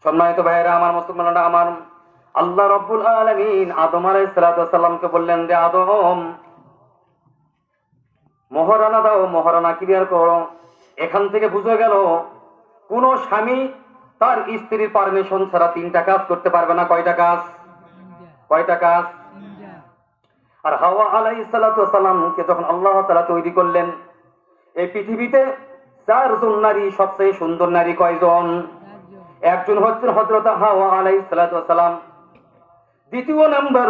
সম্মানিত ভাইয়েরা আমার, মুসলমানরা আমার, আল্লাহ রাব্বুল আলামিন আদম আলাইহিস সালাতু ওয়াস সালামকে বললেন যে আদম, মহারানা দাও, মহারানা ক্লিয়ার করো। এখান থেকে বুঝে গেল কোন স্বামী তার স্ত্রীর পারমিশন ছাড়া 3টা কাজ করতে পারবে না। কয়টা কাজ? আর হাওয়া আলাইহিস সালাতু ওয়াস সালামকে যখন আল্লাহ তাআলা তৈরি করলেন, এই পৃথিবীতে 4জন নারী, সবচেয়ে সুন্দর নারী কয়জন? একজন হচ্ছেন হযরত হাওয়া আলাইহিস সালাতু ওয়াস সালাম। দ্বিতীয় নাম্বার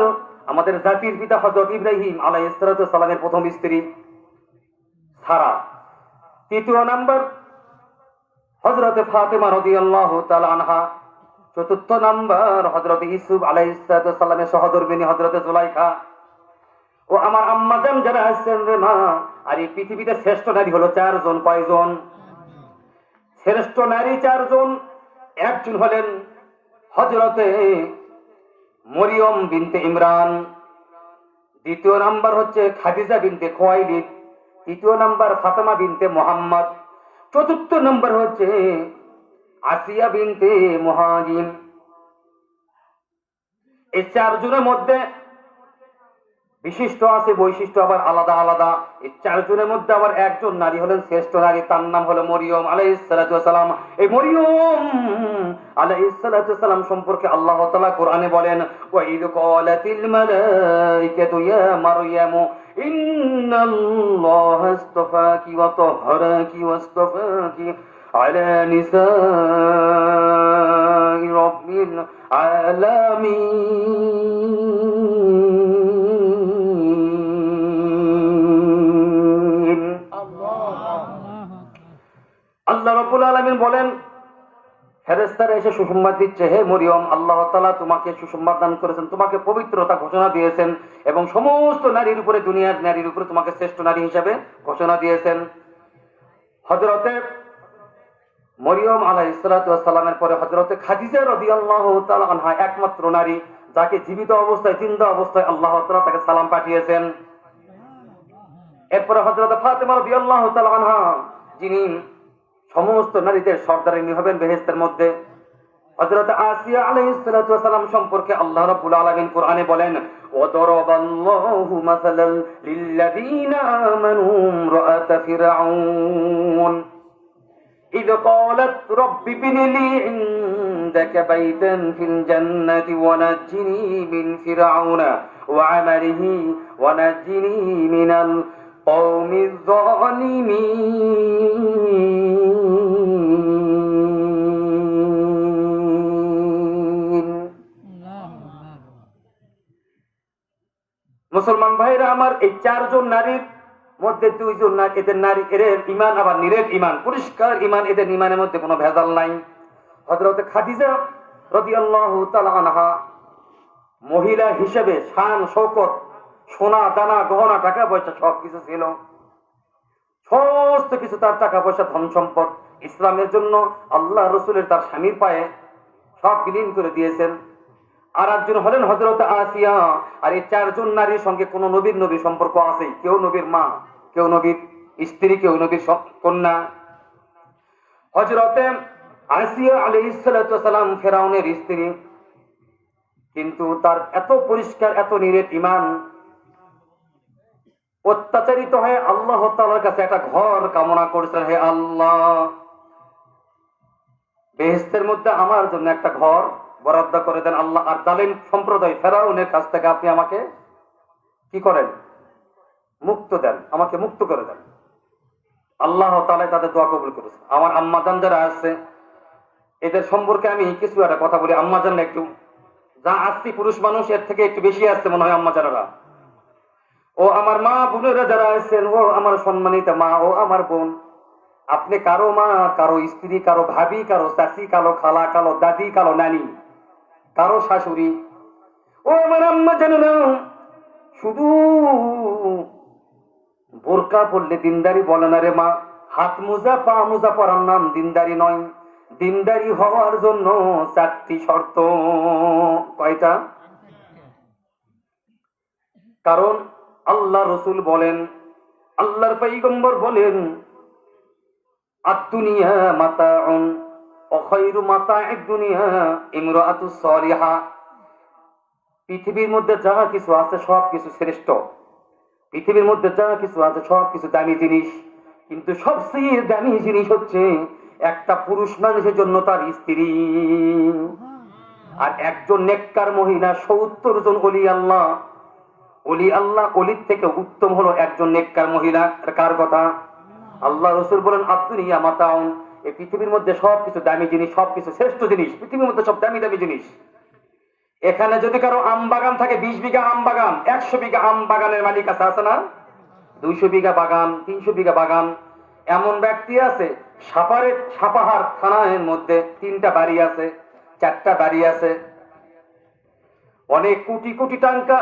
আমাদের জাতির পিতা হযরত ইব্রাহিম আলাইহিস সালাতু ওয়াস সালামের প্রথম স্ত্রী সারা। তৃতীয় নাম্বার হযরত ফাতেমা রাদিয়াল্লাহু তাআলা আনহা। চতুর্থ নাম্বার হযরত ইউসুফ আলাইহিস সালাতু ওয়াস সালামের সহধর্মিণী হযরত জুলাইখা। ও আমার আম্মাজান যারা আছেন রে মা, আর এই পৃথিবীতে শ্রেষ্ঠ নারী হলো 4জন। কয়জন? শ্রেষ্ঠ নারী 4জন। একজন হলেন হযরতে মরিয়ম বিনতে ইমরান, দ্বিতীয় নাম্বার হচ্ছে খাদিজা বিনতে খুয়াইলিদ, তৃতীয় নাম্বার ফাতেমা বিনতে মুহাম্মদ, চতুর্থ নাম্বার হচ্ছে আসিয়া বিনতে মুহাজিম। এই 4জনের মধ্যে বিশিষ্ট আছে, বৈশিষ্ট্য আবার আলাদা আলাদা। এই 4জনের মধ্যে আবার একজন নারী হলেন শ্রেষ্ঠ নারী, তার নাম হলো মরিয়ম আলাইহিস সালাতু ওয়াস সালাম। এই মরিয়ম আলাইহিস সালাতু ওয়াস সালাম সম্পর্কে আল্লাহ তাআলা কোরআনে বলেন, ওয়া ইয ক্বালাতিল মালাইকাতু ইয়া মারইয়াম ইন্নাল্লাহা আস্তাফাকি ওয়া তাহহারাকি ওয়াস্তাফাকি আলা নিসাই রাব্বিল আলামিন। আল্লাহ রাব্বুল আলামিন বলেন, ফেরেশতারা এসে সুসংবাদ দিচ্ছে, হে মরিয়ম, আল্লাহ তাআলা তোমাকে সুসংবাদ দান করেছেন, তোমাকে পবিত্রতা ঘোষণা দিয়েছেন এবং সমস্ত নারীর উপরে, দুনিয়ার নারীর উপরে তোমাকে শ্রেষ্ঠ নারী হিসেবে ঘোষণা দিয়েছেন। হযরতে মরিয়ম আলাইহিস সালাতু ওয়াস সালামের পরে হযরতে খাদিজা রাদিয়াল্লাহু তাআলা আনহা একমাত্র নারী যাকে জীবিত অবস্থায়, জিন্দা অবস্থায় আল্লাহ তাআলা তাকে সালাম পাঠিয়েছেন। এরপরে হযরতে ফাতেমা রাদিয়াল্লাহু তাআলা আনহা, যিনি সমস্ত নারীদের সর্দারিনী হবেন বেহেশতের মধ্যে। হযরত আসিয়া আলাইহিস সালাতু ওয়াস সালাম সম্পর্কে আল্লাহ রাব্বুল আলামিন কোরআনে বলেন, ওয়া দারাবাল্লাহু মাসালাল লিল্লাযীনা আমানু ইমরাআতা ফিরআউন ইয ক্বালাত রাব্বি ইবনি লি ইনদাকা বাইতান ফিল জান্নাতি ওয়া নাজ্জিনি মিন ফিরআউনা ওয়া আমালিহি ওয়া নাজ্জিনি মিনাল কওমিয যালিমিন। মুসলমান ভাইরা আমার, এই 4জন নারীর মধ্যে 2জন নারী, এদের নারী, এদের ঈমান আবার নিরেট ঈমান, পরিষ্কার ঈমান, এদের ঈমানের মধ্যে কোনো ভেজাল নাই। হযরত খাদিজা রাদিয়াল্লাহু তাআলা আনহা মহিলা হিসেবে শান শৌকত, সোনা দানা গহনা টাকা পয়সা সবকিছু ছিল, সমস্ত কিছু তার, টাকা পয়সা ধন সম্পদ ইসলামের জন্য আল্লাহ রাসূলের তার স্বামীর পায়ে সব বিলীন করে দিয়েছেন। আর একজন হলেন হযরত আসিয়া। আর এই 4জন নারীর সঙ্গে কোন নবী সম্পর্ক আছে? কেউ নবীর মা, কেউ নবীর স্ত্রী, কেউ নবীর কন্যা। হযরতে আসিয়া আলাইহিস সালাতু ওয়াস সালাম ফেরাউনের স্ত্রী, কিন্তু তার এত পরিষ্কার, এত নিরেট ঈমান, অত্যাচারিত হয়ে আল্লাহ তাআলার কাছে একটা ঘর কামনা করেছেন, হে আল্লাহ, বেহেশতের মধ্যে আমার জন্য একটা ঘর বরাদ্দ করে দেন আল্লাহ। আর জালিম সম্প্রদায় ফেরাউনের কাছ থেকে আপনি আমাকে কি করেন? মুক্ত দেন, আমাকে মুক্ত করে দেন। আল্লাহ তাআলা তাদের দোয়া কবুল করেছেন। আমার আম্মাজান যারা আছে, এদের সম্পর্কে আমি কিছু একটা কথা বলি। আম্মাজান একটু যা আসছি, পুরুষ মানুষ এর থেকে একটু বেশি আসছে মনে হয় আম্মাজানেরা। ও আমার মা বোনেরা যারা আছেন, ও আমার সম্মানিত মা, ও আমার বোন, আপনি কারো মা, কারো স্ত্রী, কারো ভাবি, কারো চাচি, কারো খালা, কারো দাদি, কারো নানি, কারো শাশুড়ি, ও আমার আম্মা জানেনা, শুধু বোরকা পরলে দিনদারি বলে না রে মা। হাত মোজা, পা মোজা পরার নাম দিনদারি নয়। দিনদারি হওয়ার জন্য 4টি শর্ত। কয়টা? কারণ আল্লাহ রাসূল বলেন, আল্লাহর পয়গম্বর বলেন, আদ-দুনিয়া মাতাউন অখায়রু মাতা'আদ দুনিয়া ইমরাআতুস সালিহা। পৃথিবীর মধ্যে যা কিছু আছে সব কিছু শ্রেষ্ঠ, পৃথিবীর মধ্যে যা কিছু আছে সব কিছু দামি জিনিস, কিন্তু সবচেয়ে দামি জিনিস হচ্ছে একটা পুরুষ মানুষের জন্য তার স্ত্রী। আর একজন নেককার মহিলা ৭০ জন ওলি আল্লাহ, ওলি আল্লাহ ওলির থেকে উত্তম হলো একজন নেককার মহিলা। কার কথা? আল্লাহ রাসূল বলেন আদ-দুনিয়া মাতাউন, এই পৃথিবীর মধ্যে সবকিছু দামি জিনিস, সবকিছু শ্রেষ্ঠ জিনিস, পৃথিবীর মধ্যে সব দামি দামি জিনিস। এখানে যদি কারো আম বাগান থাকে, 20 বিঘা আম বাগান, 100 বিঘা আম বাগানের মালিক আছে না? 200 বিঘা বাগান, 300 বিঘা বাগান। এমন ব্যক্তি আছে সাপাহার থানার মধ্যে 3টা বাড়ি আছে, 4টা বাড়ি আছে, অনেক কোটি কোটি টাকা,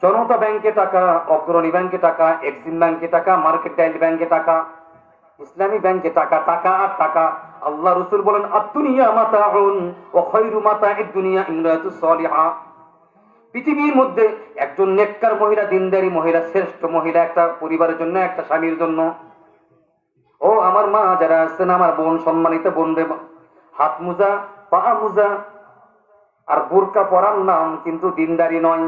জনতা ব্যাংকে টাকা, অগ্রণী ব্যাংকে টাকা, এক্সিম ব্যাংকে টাকা, মার্কেন্টাইল ব্যাংকে টাকা, ইসলামী ব্যাংকে টাকা, টাকা আর টাকা। আল্লাহ রাসূল বলেন আদ-দুনিয়া মাতাউন ওয়া খায়রু মাতা'আদ দুনিয়া ইমরাতুস সালিহা। পৃথিবীর মধ্যে একজন নেককার মহিলা, দিনদারি মহিলা, শ্রেষ্ঠ মহিলা একটা পরিবারের জন্য, একটা স্বামীর জন্য। ও আমার মা যারা আছেন, আমার বোন, সম্মানিত বোন রে, হাত মোজা, পা মোজা আর বোরকা পরার নাম কিন্তু দিনদারি নয়।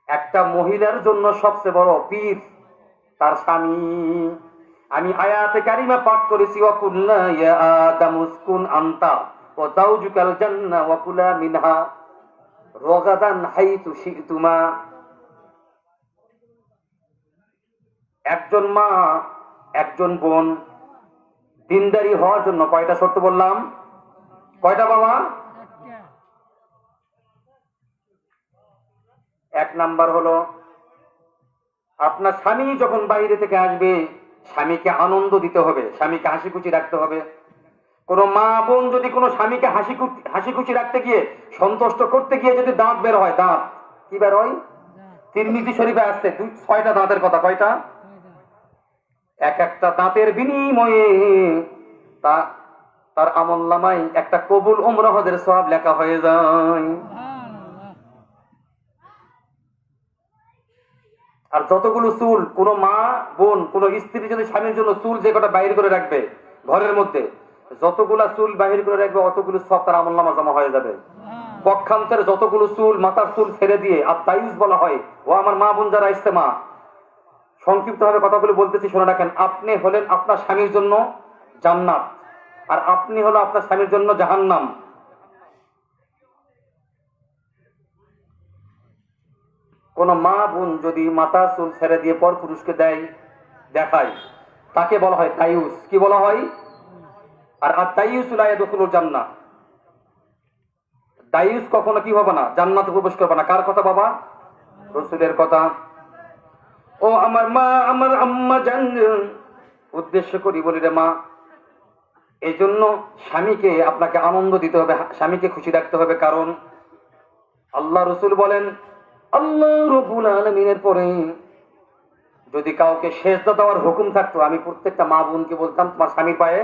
একটা মহিলার জন্য সবচেয়ে বড় পীর তার স্বামী। আমি আয়াতে কারিমা পাঠ করেছি, ওয়া কুল্লা ইয়া আদামু উসকুন আনতা ওয়া যাওজুকাল জান্নাহ ওয়া কুলা মিনহা রাগাদান হাইতু শি'তুমা। একজন মা, একজন বোন দিনদারি হওয়ার জন্য কয়টা শর্ত বললাম? কয়টা বাবা? 1 নাম্বার হলো আপনার স্বামী যখন বাইরে থেকে আসবে, স্বামীকে আনন্দ দিতে হবে, স্বামীকে হাসি খুশি রাখতে হবে। কোন মা বোন যদি কোনো স্বামীকে হাসি খুশি রাখতে গিয়ে, সন্তুষ্ট করতে গিয়ে যদি দাঁত বের হয়, দাঁত কি বের হয়? তিরমিজি শরীফে আসছে 6টা দাঁতের কথা। কয়টা? এক একটা দাঁতের বিনিময়ে তার আমলনামায় একটা কবুল উমরা হজের সওয়াব লেখা হয়ে যায়। আর যতগুলো চুল কোন মা বোন, কোন স্ত্রী যদি স্বামীর জন্য চুল যে কটা বাহির করে রাখবে ঘরের মধ্যে, যতগুলা চুল বাহির করে রাখবে অতগুলো সব তার আমলনামা জমা হয়ে যাবে। পক্ষান্তরে যতগুলো চুল, মাথার চুল ছেড়ে দিয়ে আর তাইজ বলা হয়। ও আমার মা বোন যারা ইস্তেমা, সংক্ষিপ্ত ভাবে কথাগুলো বলতেছি, শুনে রাখেন। আপনি হলেন আপনার স্বামীর জন্য জান্নাত, আর আপনি হলো আপনার স্বামীর জন্য জাহান্নাম। কোন মা বোন যদি মাথার চুল ছেড়ে দিয়ে পর পুরুষকে দেখায়, তাকে বলা হয় তাইয়ুস। কি বলা হয়? আর তাইয়ুস লা ইয়াদখুলুল জান্নাহ, তাইয়ুস কখনো কি হবে না? জান্নাতে প্রবেশ করবে না। কার কথা বাবা? রাসূলের কথা। ও আমার মা, আমার আম্মা জান, উদ্দেশ্য করি বলি রে মা, এই জন্য স্বামীকে আপনাকে আনন্দ দিতে হবে, স্বামীকে খুশি রাখতে হবে। কারণ আল্লাহ রাসূল বলেন, আল্লাহ রাব্বুল আলামিনের পরে যদি কাউকে সেজদা দেওয়ার হুকুম থাকতো, আমি প্রত্যেকটা মা বোনকে বলতাম তোমার স্বামীর পায়ে।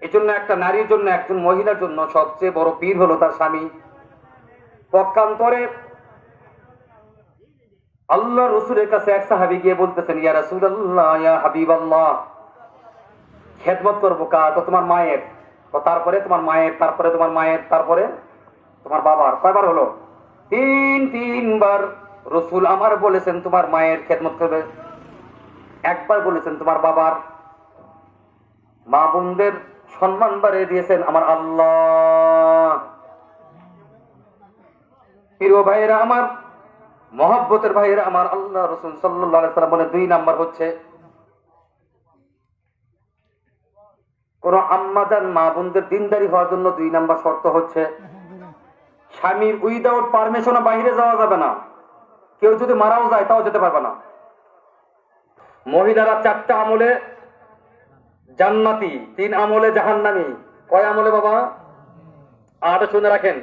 এই জন্য একটা নারীর জন্য, একজন মহিলার জন্য সবচেয়ে বড় পীর হলো তার স্বামী। পক্ষান্তরে আল্লাহ রাসূলের কাছে এক সাহাবী গিয়ে বলতেছেন, ইয়া রাসূলুল্লাহ, ইয়া হাবিবাল্লাহ, খেদমত করবো কার? তো তোমার মায়ের। তারপরে তোমার মায়ের, তারপরে তোমার মায়ের, তারপরে তোমার বাবার। কয়বার হলো? 3বার রাসূল আমার বলেছেন তোমার মায়ের খেদমত করবে, একবার বলেছেন তোমার বাবার। মা বোনদের সম্মান বাড়িয়ে দিয়েছেন আমার আল্লাহ। প্রিয় ভাইয়েরা আমার, মহব্বতের ভাইয়েরা আমার, আল্লাহ রাসূল সাল্লাল্লাহু আলাইহি ওয়াসাল্লাম বলে 2 নাম্বার হচ্ছে, কোন আম্মাজান মা বোনদের দিনদারি হওয়ার জন্য 2 নাম্বার শর্ত হচ্ছে, স্বামীর উইদাউট পারমিশনে বাইরে যাওয়া যাবে না। কেউ যদি মারাও যায় তাও যেতে পারবে না। মহিলারা 4টা আমলে জান্নাতি, 3 আমলে জাহান্নামী। কয় আমলে বাবা? 8 শুনে রাখেন।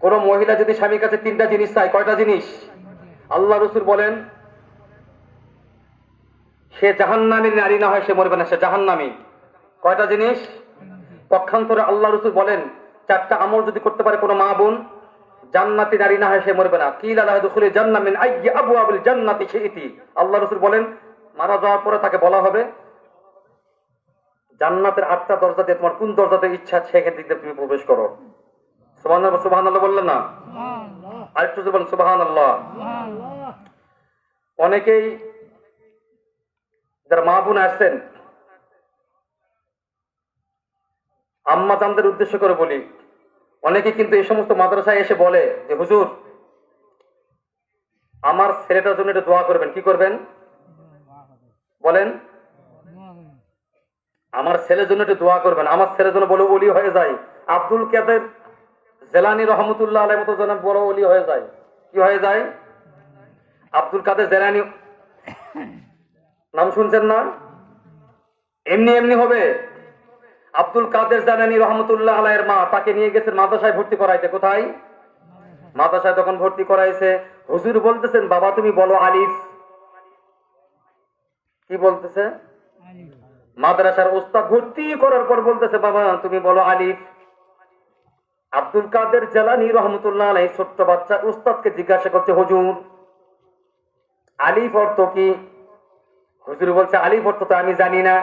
কোন মহিলা যদি স্বামীর কাছে 3টা জিনিস চায়, কয়টা জিনিস? আল্লাহ রাসূল বলেন সে জাহান্নামী নারী না হয় সে মরবে না, সে জাহান্নামী। কয়টা জিনিস? পক্ষান্তরে আল্লাহ রাসূল বলেন 4টা আমল যদি করতে পারে কোন মা বোন, জান্নাতি নারী না হয় সে মরবে না। কিলা লা ইয়াদখুলুল জান্নাহ মিন আইয়ি আবওয়াবিল জান্নাতি শিইতি। আল্লাহ রাসূল বলেন মারা যাওয়ার পরে তাকে বলা হবে জান্নাতের 8টা দরজা দিয়ে তোমার কোন দরজাতে ইচ্ছা সেখান দিক দিয়ে তুমি প্রবেশ করো। সুবহানাল্লাহ, সুবহানাল্লাহ বললেন না? আরেকটু বলেন সুবহানাল্লাহ। অনেকেই যারা মা বোন আসছেন, আম্মা জানদের উদ্দেশ্য করে বলি, অনেকে কিন্তু এই সমস্ত মাদ্রাসায় এসে বলে যে হুজুর আমার ছেলেটার জন্য একটু দোয়া করবেন। কি করবেন বলেন? আমার ছেলের জন্য একটু দোয়া করবেন। আমার ছেলের জন্য বলে ওলি হয়ে যায়, আব্দুল কাদের জেলানী রহমতুল্লাহ আলাইহির মতো যেন বড় ওলি হয়ে যায়। কি হয়ে যায়? আব্দুল কাদের জেলানী নাম শুনছেন না? এমনি এমনি হবে। আব্দুল কাদের জেলানী রহমতুল্লাহ আলাইহির মা তাকে নিয়ে গেছেন মাদ্রাসায় ভর্তি করাইতে। কোথায়? মাদ্রাসায় তখন ভর্তি করাইছে, হুজুর বলতেছেন বাবা তুমি বলো আলিফ। কি বলতেছে? মাদ্রাসার ওস্তাদ ভর্তি করার পর বলতেছে বাবা তুমি বলো আলিফ। আব্দুল কাদের জেলানী রহমতুল্লাহ আলাইহি ছোট্ট বাচ্চা উস্তাদকে জিজ্ঞাসা করছে হুজুর আলিফ অর্থ কি? হুজুর বলছে আলিফ অর্থ তো আমি জানি না।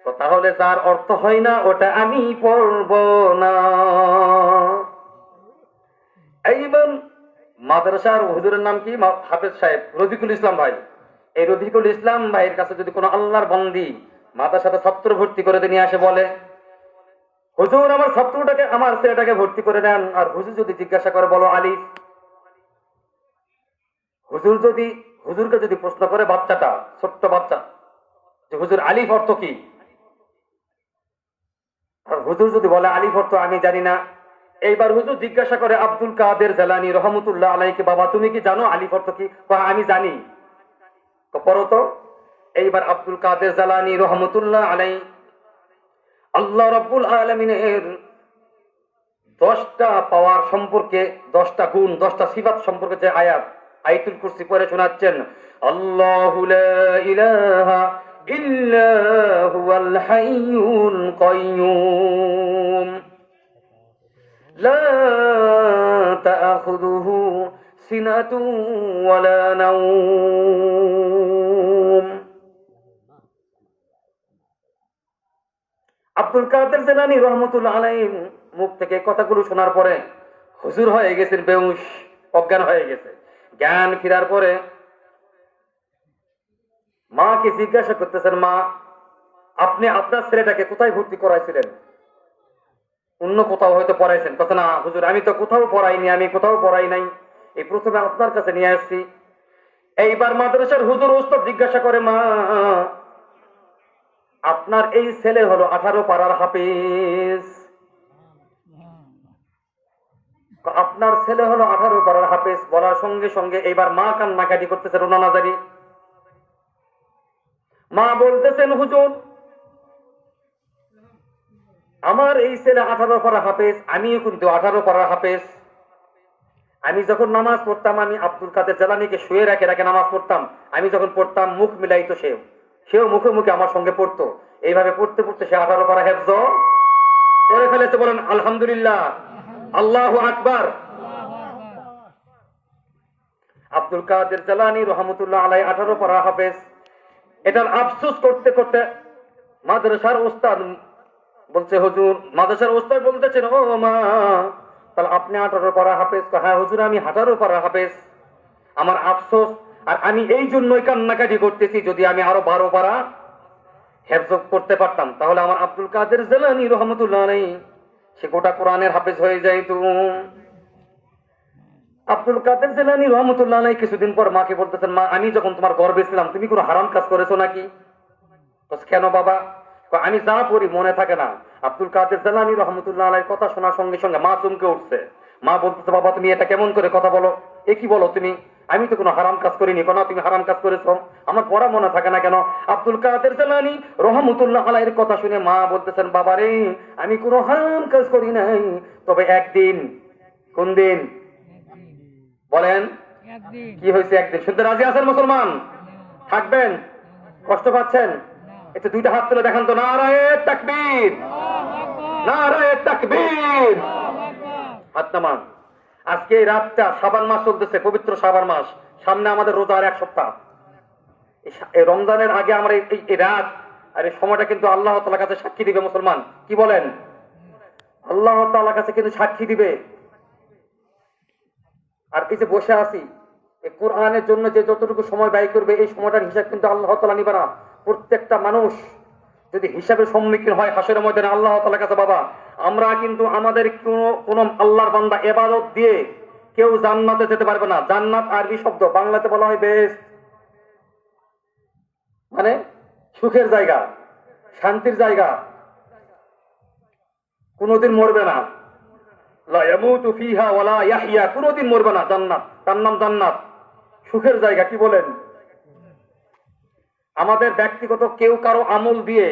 তো তাহলে যার অর্থ হয় না ওটা আমি পড়ব না। এইবার মাদ্রাসার হুজুরের নাম কি? হাফেজ সাহেব রফিকুল ইসলাম ভাই। এই রফিকুল ইসলাম ভাইয়ের কাছে যদি কোনো আল্লাহর বান্দি মাদ্রাসাতে ছাত্র ভর্তি করে নিয়ে আসে বলে হুজুর আমার ছাত্রটাকে আমার ছেলেটাকে ভর্তি করে নেন, আর হুজুর যদি জিজ্ঞাসা করে বলো আলিফ, হুজুরকে যদি প্রশ্ন করে বাচ্চাটা ছোট্ট বাচ্চা যে হুজুর আলিফ অর্থ কি, আর হুজুর যদি বলে আলিফ অর্থ আমি জানি না, এইবার হুজুর জিজ্ঞাসা করে আব্দুল কাদের জেলানী রহমতুল্লাহ আলাইকে বাবা তুমি কি জানো আলিফ অর্থ কি? আমি জানি। তো পড়ো তো। এইবার আব্দুল কাদের জেলানী রহমতুল্লাহ আলাই আল্লাহ রাব্বুল আলামিনের 10টা পাওয়ার সম্পর্কে, 10টা গুণ, 10টা সিফাত সম্পর্কে যে আয়াতুল কুরসি পড়ে শোনাচ্ছেন। আল্লাহু লা ইলাহা ইল্লা হুয়াল হাইয়ুল কাইয়্যুম লা তা'খুযুহু সিনাতুন ওয়ালা নাওম। আব্দুল কাদের জেলানী রহমতুল্লাহ আলাইহি মুখ থেকে কথাগুলো শোনার পরে হুজুর হয়ে গেছেন বেহুশ, অজ্ঞান হয়ে গেছে। জ্ঞান ফেরার পরে মাকে জিজ্ঞাসা করতেছেন মা আপনি আপনার ছেলেটাকে কোথায় ভর্তি করাইছিলেন? অন্য কোথাও হয়তো পড়াইছেন। কথা না হুজুর আমি তো কোথাও পড়াইনি, আমি কোথাও পড়াই নাই, এই প্রথমে আপনার কাছে নিয়ে আসছি। এইবার মাদ্রাসার হুজুর উস্তাদ জিজ্ঞাসা করে মা আপনার এই ছেলে হলো 18 পারার হাফেজ। আপনার ছেলে হলো 18 পারার হাফেজ বলার সঙ্গে সঙ্গে এইবার মা কান্নাকাটি করতেছে রোনানাজারি। মা বলতেছেন হুজুর আমার এই ছেলে 18 পারা হাফেজ, আমিও কিন্তু 18 পারার হাফেজ। আমি যখন নামাজ পড়তাম আমি আব্দুল কাদের জেলানীকে শুয়ে রেখে রেখে নামাজ পড়তাম। আমি যখন পড়তাম মুখ মিলাইতো সেও মুখে মুখে আমার সঙ্গে পড়তো। এইভাবে পড়তে পড়তে সে 18 পারা হেফজ করে ফেলেছে। বলেন আলহামদুলিল্লাহ, আল্লাহু আকবার। আব্দুল কাদের জেলানী রহমতুল্লাহ আলাইহি 18 পারা হাফেজ। এটার আফসোস করতে করতে মাদ্রাসার ওস্তাদ বলছে হুজুর, মাদ্রাসার ওস্তাদ বলতেছেন ও মা তাহলে আপনি 18 পারা হাফেজ? হ্যাঁ হুজুর আমি 18 পারা হাফেজ। আমার আফসোস, আর আমি এই জন্যই কান্নাকাটি করতেছি যদি আমি আরো 12 পারা হেফজ করতে পারতাম তাহলে আমার আব্দুল কাদের জেলানী রহমতুল্লাহ আলাইহি সে গোটা কোরআনের হাফেজ হয়ে যাইত। আব্দুল কাদের জেলানী রহমতুল্লাহ আলাইহি কিছুদিন পর মাকে বলতেছেন মা আমি যখন তোমার গর্ভে ছিলাম তুমি কোনো হারাম কাজ করেছো নাকি? কেন বাবা? আমি যা পড়ি মনে থাকে না। আব্দুল কাদের জেলানী রহমতুল্লাহ আলাইহির কথা শোনার সঙ্গে সঙ্গে মা চমকে উঠছে। মা বলতেছে বাবা তুমি এটা কেমন করে কথা বলো? এ কি বলো তুমি? আমি তো কোনো হারাম কাজ করিনি। কেন তুমি হারাম কাজ করেছো? আমার পড়া মনে থাকে না কেন? আব্দুল কাদের জেলানী রহমতুল্লাহ আলাইহির কথা শুনে মা বলতেছেন বাবা রে আমি কোনো হারাম কাজ করি নাই, তবে একদিন। কোন দিন বলেন? কি হয়েছে একদিন? শুনতে রাজি আছেন মুসলমান? থাকবেন? কষ্ট পাচ্ছেন? একটু দুইটা হাত তুলে দেখান তো। নারায়ে তাকবীর, নারায়ে তাকবীর। হাত নামান। আজকে এই রাতটা শাবান মাস চলতেছে, পবিত্র শাবান মাস। সামনে আমাদের রোজার 1 সপ্তাহ। এই রমজানের আগে আমরা এই রাত আর এই সময়টা কিন্তু আল্লাহ তাআলার কাছে সাক্ষী দিবে মুসলমান, কি বলেন? আল্লাহ তাআলার কাছে কিন্তু সাক্ষী দিবে। আর এই যে বসে আছি, এই কোরআনের জন্য যে যতটুকু সময় ব্যয় করবে, এই সময়টার হিসাব কিন্তু আল্লাহ তাআলা নিবে না। প্রত্যেকটা মানুষ যদি হিসাবের সম্মুখীন হয় হাসরের ময়দানে আল্লাহ তাআলার কাছে, বাবা আমরা কিন্তু আমাদের কোন আল্লাহর বান্দা ইবাদত দিয়ে কেউ জান্নাতে যেতে পারবে না। জান্নাত আরবি শব্দ, বাংলাতে বলা হয় বেহেশত, মানে সুখের জায়গা, শান্তির জায়গা, কোনদিন মরবে না। লা ইয়ামুতু ফিহা ওয়ালা ইয়াহইয়া, কোনদিন মরবে না। জান্নাত, তার নাম জান্নাত, সুখের জায়গা, কি বলেন? আমাদের ব্যক্তিগত কেউ কারো আমল দিয়ে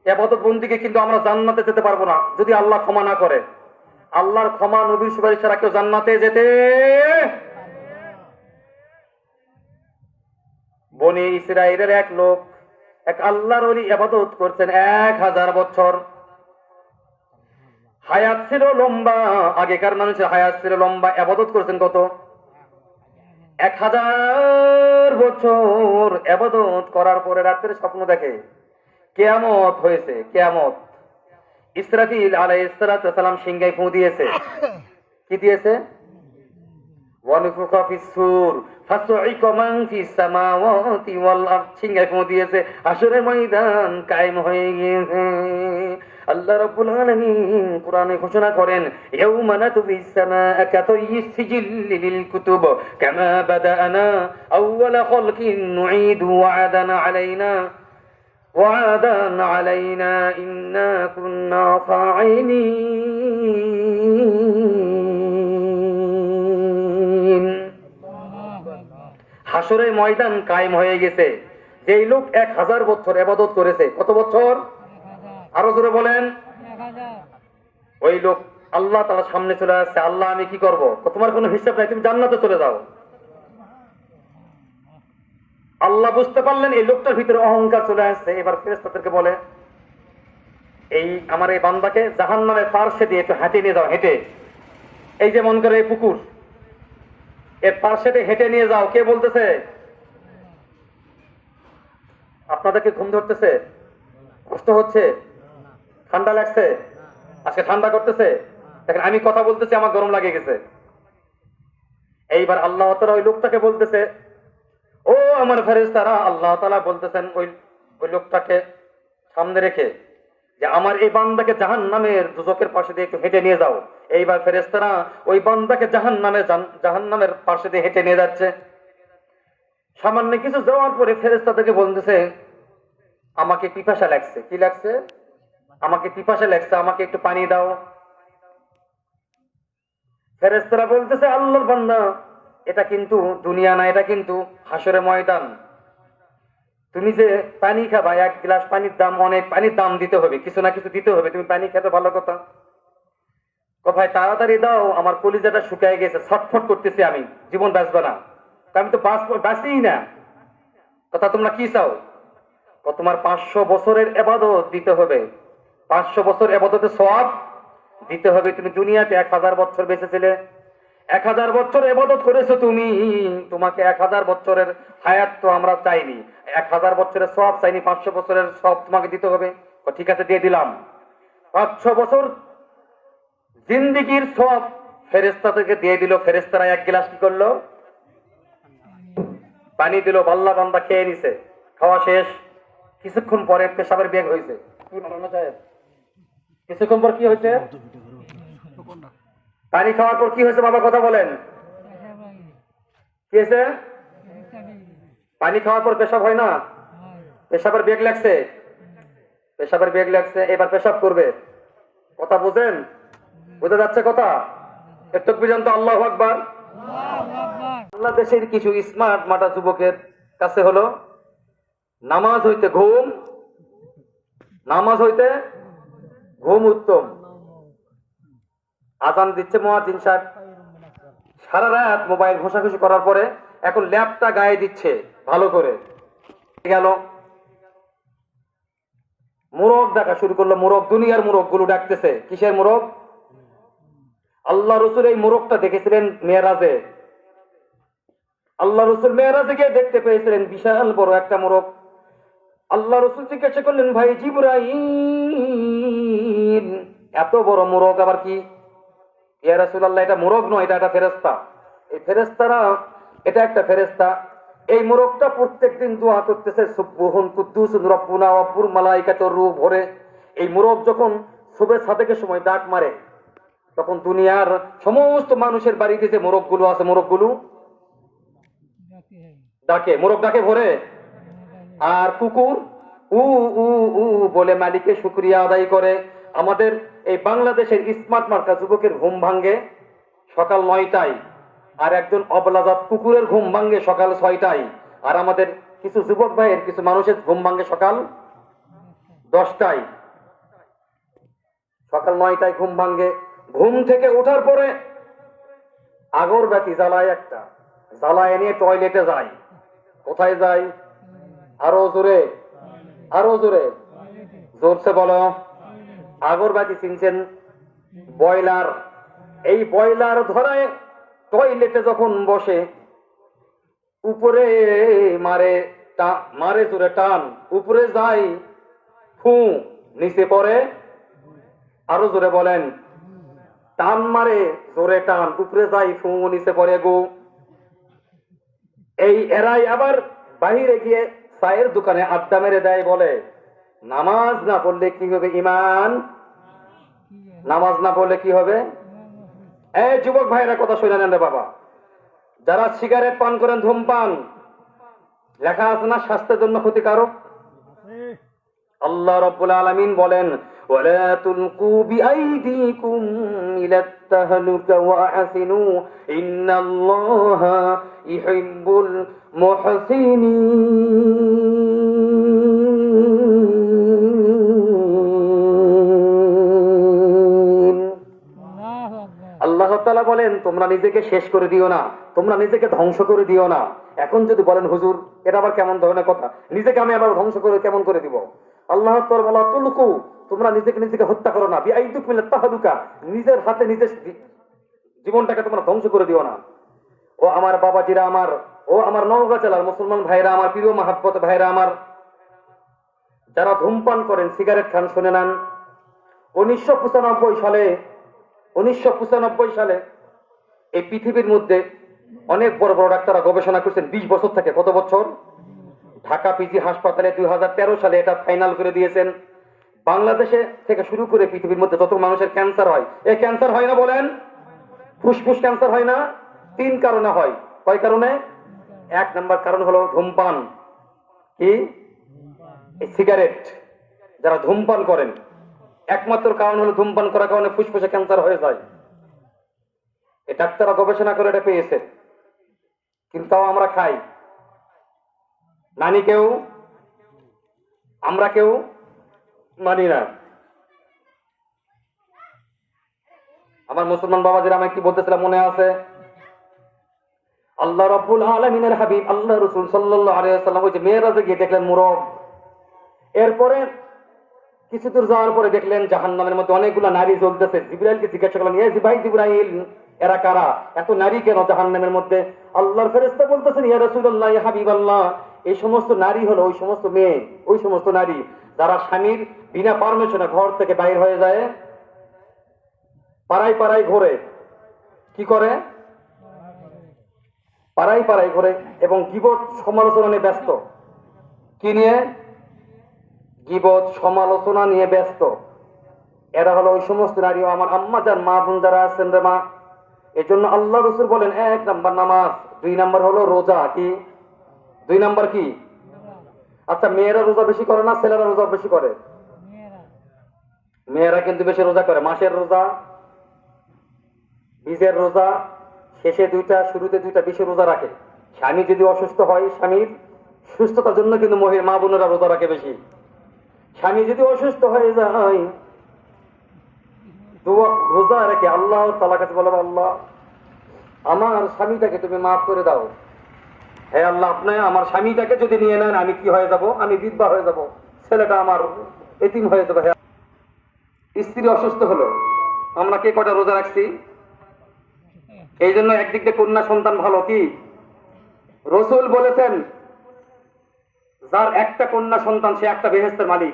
ইবাদত বন্দিকে কিন্তু আমরা জান্নাতে যেতে পারবো না যদি আল্লাহ ক্ষমা না করে। আল্লাহর ক্ষমা, নবীর সুপারিশ ছাড়া কেউ জান্নাতে যেতে। বনি ইসরাইলের এক লোক, এক আল্লাহর ওলি ইবাদত করছেন 1000 বছর। হায়াত ছিল লম্বা, আগেকার মানুষের হায়াত ছিল লম্বা, ইবাদত করছেন কত? 1000 বছর ইবাদত করার পরে রাত্রে স্বপ্ন দেখে কিয়ামত হয়েছে, কিয়ামত। ইসরাফিল আলাইহিস সালাম সিংহায় ফু দিয়েছে। কি দিয়েছে? ওয়ানুফিখা ফিস সূর ফাসউইকা মান ফিস সামাওয়াতি ওয়াল আরদ, সিংহায় ফু দিয়েছে, হাসরের ময়দান কায়েম হয়ে গিয়েছে। আল্লাহ রাব্বুল আলামিন কোরআনে ঘোষণা করেন, ইয়াউমা নাতুবিস সামাআ কাতাইয়িস সিজিল্লি লিল কুতুব কামা বাদানা আউওয়ালা খালকিন নুঈদু ওয়া'দান আলাইনা ইন্না কুন্না ফাঈলিন। হাসরের ময়দান কায়েম হয়ে গেছে। যেই লোক 1000 বছর ইবাদত করেছে, কত বছর? আরো জোরে বলেন। ওই লোক আল্লাহ তাআলার সামনে চলে আসছে, আল্লাহ আমি কি করব? তোমার কোনো হিসাব নাই, তুমি জান্নাতে চলে যাও। আল্লাহ বুঝতে পারলেন এই লোকটার ভিতরে অহংকার চলে আসছে। এবার ফেরেশতাদেরকে বলে, এই আমার এই বান্দাকে জাহান্নামের পার্শ্বে দিয়ে একটু হেঁটে নিয়ে যাও, হেঁটে। এই যে মন করে এই পুকুর, এর পার্শ্বে হেঁটে নিয়ে যাও। কে বলতেছে? আপনাদেরকে ঘুম ধরতেছে? কষ্ট হচ্ছে? ঠান্ডা লাগছে? আজকে ঠান্ডা করতেছে? দেখেন আমি কথা বলতেছি, আমার গরম লাগে গেছে। এইবার আল্লাহ তাআলা ওই লোকটাকে বলতেছে, ও আমার ফেরেশতারা, আল্লাহ তাআলা বলতেছেন ওই লোকটাকে সামনে রেখে যে আমার এই বান্দাকে জাহান্নামের দুজকের পাশে দিয়ে একটু হেঁটে নিয়ে যাও। এইবার ফেরেশতারা ওই বান্দাকে জাহান্নামের পাশে দিয়ে হেঁটে নিয়ে যাচ্ছে। সামান্য কিছু যাওয়ার পরে ফেরেশতাদেরকে বলতেছে, আমাকে পিপাসা লাগছে। কি লাগছে? আমাকে পিপাসা লাগছে, আমাকে একটু পানি দাও। ফেরেশতারা বলতেছে, আল্লাহর বান্দা, এটা কিন্তু দুনিয়া না, এটা কিন্তু হাসরের ময়দান। তুমি যে পানি খাবা, এক গ্লাস পানির দাম অনেক, পানির দাম দিতে হবে, কিছু না কিছু দিতে হবে। তুমি পানি খেতে ভালো কথা, কোথায় তাড়াতাড়ি দাও, আমার কলিজাটা শুকায় গেছে, ছটফট করতেছি, আমি জীবন বাঁচবে না, আমি তো বাঁচি না। কথা তোমরা কি চাও? তোমার 500 বছরের ইবাদত দিতে হবে, 500 বছর ইবাদতের সওয়াব দিতে হবে। তুমি দুনিয়াতে 1000 বছর বেঁচেছিলে, 1000 বছর ইবাদত করেছো তুমি, তোমাকে 1000 বছরের হায়াত তো আমরা চাইনি, 1000 বছরের সওয়াব চাইনি, 500 বছরের সওয়াব তোমাকে দিতে হবে। ঠিক আছে, দিয়ে দিলাম। 500 বছর জিন্দেগির সওয়াব ফেরেশতাদেরকে দিয়ে দিল। ফেরেশতারা এক গ্লাস কি করলো? পানি দিল। আল্লাহ বান্দা খেয়ে নিছে, খাওয়া শেষ। কিছুক্ষণ পরে পেশাবের বেগ হয়েছে। কিছুক্ষণ পর কি হয়েছে? পানি খাওয়ার পর কি হয়েছে বাবা? কথা বলেন, কি হয়েছে? পানি খাওয়ার পর পেশাব হয় না? পেশাবের বেগ লাগছে, পেশাবের বেগ লাগছে। এবার পেশাব করবে। কথা বুঝেন? বুঝে যাচ্ছে কথা? একটু বুঝেন তো? আল্লাহু আকবার। বাংলাদেশের কিছু স্মার্ট মাটা যুবকের কাছে হলো নামাজ হইতে ঘুম, নামাজ হইতে ঘুম উত্তম। আজান দিচ্ছে মুয়াজ্জিন সাহেব, সারা রাত মোবাইল ঘষাঘষি করার পরে এখন ল্যাপটা গায়ে দিচ্ছে ভালো করে। গেল মুরগ ডাকা শুরু করলো। মুরগ, দুনিয়ার মুরগ গুলো ডাকতেছে। কিসের মুরগ? আল্লাহ রসুল এই মুরগটা দেখেছিলেন মেরাজে। আল্লাহ রসুল মেরাজে গিয়ে দেখতে পেয়েছিলেন বিশাল বড় একটা মুরগ। আল্লাহ রাসূল জিজ্ঞাসা করলেন, ভাই জিবরাইল, এত বড় মোরগ আবার কি? ইয়া রাসূলুল্লাহ, এটা মোরগ নয়, এটা একটা ফেরেশতা। এই ফেরেশতারা, এটা একটা ফেরেশতা। এই মোরগটা প্রত্যেকদিন দোয়া করতেছে, সুবহুন কুদ্দুসুন রব্বুনা ওয়া রব্বুল মালাইকাতুর রূহ ভরে। এই মোরগ যখন সুবহ সাদেকের সময় ডাক মারে, তখন দুনিয়ার সমস্ত মানুষের বাড়িতে যে মোরগগুলো আছে, মোরগগুলো ডাকে, মোরগ ডাকে ভরে। আর কুকুর উ উ উ বলে মালিকের শুকরিয়া আদায় করে। আমাদের এই বাংলাদেশের স্মার্ট মার্কা যুবকের ঘুম ভাঙ্গে সকাল 9টায়, আর একজন অবলাজাত কুকুরের ঘুম ভাঙ্গে সকাল 6টায়। আর আমাদের কিছু যুবক ভাইয়ের, কিছু মানুষের ঘুম ভাঙ্গে সকাল 10টায়। সকাল 9টায় ঘুম ভাঙ্গে। ঘুম থেকে ওঠার পরে আগরবাতি জ্বালায়, একটা জ্বালায় নিয়ে টয়লেটে যায়। কোথায় যায়? আরো জোরে, আরো জোরে, জোরসে বলো। আগরবাতি চিনছেন? বয়লার। এই বয়লার ধরায় টয়লেটে যখন বসে, উপরে মারে, মারে জোরে টান, উপরে যায় ফু, নিচে পড়ে। আরো জোরে বলেন। টান মারে, জোরে টান, উপরে যায় ফু, নিচে পড়ে গো। এই এরাই আবার বাহিরে গিয়ে চায়ের দোকানে আড্ডা মেরে দেয়, বলে নামাজ না পড়লে কি হবে ইমান? নামাজ না পড়লে কি হবে? এই যুবক ভাইরা কথা শুনে নেন রে বাবা। যারা সিগারেট পান করেন, ধূমপান, লেখা আছে না স্বাস্থ্যের জন্য ক্ষতিকারক? আল্লাহ রাব্বুল আলামিন বলেন, ওয়ালা তুলকু বিআইদিকুম ইলাত তাহলুকা ওয়া আহসিনু ইন্নাল্লাহা ইউহিব্বুল মুহসিনিন। আল্লাহ তাআলা বলেন, তোমরা নিজেকে শেষ করে দিও না, তোমরা নিজেকে ধ্বংস করে দিও না। এখন যদি বলেন হুজুর, এটা আবার কেমন ধরনের কথা? নিজেকে আমি আবার ধ্বংস করে কেমন করে দিব? আল্লাহ তাআলা বলা, তুলকু, তোমরা নিজেকে নিজেকে হত্যা করো না, বিআইদিকুম ইলাত তাহলুকা, নিজের হাতে নিজের জীবনটাকে তোমরা ধ্বংস করে দিও না। ও আমার বাবাজিরা আমার, ও আমার নওগাঁ জেলার মুসলমান ভাইরা আমার, প্রিয় মাহাব্বত ভাইরা আমার, যারা ধূমপান করেন, সিগারেট খান, শুনে নেন। 1995 সালে এই পৃথিবীর মধ্যে অনেক বড় বড় ডাক্তাররা গবেষণা করছেন 20 বছর থেকে। কত বছর? ঢাকা পিজি হাসপাতালে 2013 সালে এটা ফাইনাল করে দিয়েছেন। বাংলাদেশে থেকে শুরু করে পৃথিবীর মধ্যে যত মানুষের ক্যান্সার হয়, এই ক্যান্সার হয় না বলেন? ফুসফুস ক্যান্সার হয় না? 3 কারণে হয়। কয় কারণে? 1 নাম্বার কারণ হলো ধূমপান। কি? এই সিগারেট। যারা ধূমপান করেন, একমাত্র কারণ হলো ধূমপান করার কারণে ফুসফুসে ক্যান্সার হয়ে যায়। এই ডাক্তাররা গবেষণা করে এটা পেয়েছে। কিন্তু তাও আমরা খাই। মানি কেউ? আমরা কেউ মানি না। আমার মুসলমান বাবাজিরা, আমি কি বলতেছিলাম মনে আছে? আল্লাহ রাব্বুল আলামিনের হাবিব আল্লাহ রাসূল সাল্লাল্লাহু আলাইহি ওয়াসাল্লাম ওই যে মেরাজে গিয়ে দেখলেন মোরগ। এরপরে কিছু দূর যাওয়ার পরে দেখলেন জাহান্নামের মধ্যে অনেকগুলো নারী জ্বলতেছে। জিবরাইলকে জিজ্ঞাসা করলেন, ইয়া ভাই জিবরাইল, এরা কারা? এত নারী কেন জাহান্নামের মধ্যে? আল্লাহর ফেরেশতা বলতেছেন, ইয়া রাসূলুল্লাহ, ইয়া হাবিবাল্লাহ, এই সমস্ত নারী হলো ওই সমস্ত মেয়ে, ওই সমস্ত নারী যারা স্বামীর বিনা পারমিশনে ঘর থেকে বাইর হয়ে যায়, পাড়ায় পাড়ায় ঘোরে। কি করে? পাড়ায় পাড়ায় ঘোরে এবং গীবত সমালোচনা নিয়ে ব্যস্ত। কি নিয়ে? গীবত সমালোচনা নিয়ে ব্যস্ত। এরা হলো ওই সমস্ত নারী। আমার আম্মা যান, মা বোন যারা আছেন রে মা, এই জন্য আল্লাহ রাসূল বলেন, 1 নাম্বার নামাজ, 2 নাম্বার হলো রোজা। কি? 2 নাম্বার কি? আচ্ছা, মেয়েরা রোজা বেশি করে না ছেলেরা রোজা বেশি করে? মেয়েরা কিন্তু বেশি রোজা করে। মাসের রোজা, বীজের রোজা, শেষে 2টা, শুরুতে 2টা, বেশি রোজা রাখে। স্বামী যদি অসুস্থ হয়, স্বামীর সুস্থতার জন্য কিন্তু মা বোনেরা রোজা রাখে বেশি। স্বামী যদি অসুস্থ হয়ে যায়, রোজা রেখে আল্লাহ তাআলার কাছে বলবে, আল্লাহ, আমার স্বামীটাকে তুমি মাফ করে দাও। হে আল্লাহ, আপনি আমার স্বামীটাকে যদি নিয়ে নেন, আমি কি হয়ে যাব? আমি বিধবা হয়ে যাব, ছেলেটা আমার এতিম হয়ে যাবে। স্ত্রী অসুস্থ হলো, আমরা কে কটা রোজা রাখছি? এই জন্য একদিক দিয়ে কন্যা সন্তান ভালো। কি? রাসূল বলেছেন, যার একটা কন্যা সন্তান সে একটা বেহেশতের মালিক,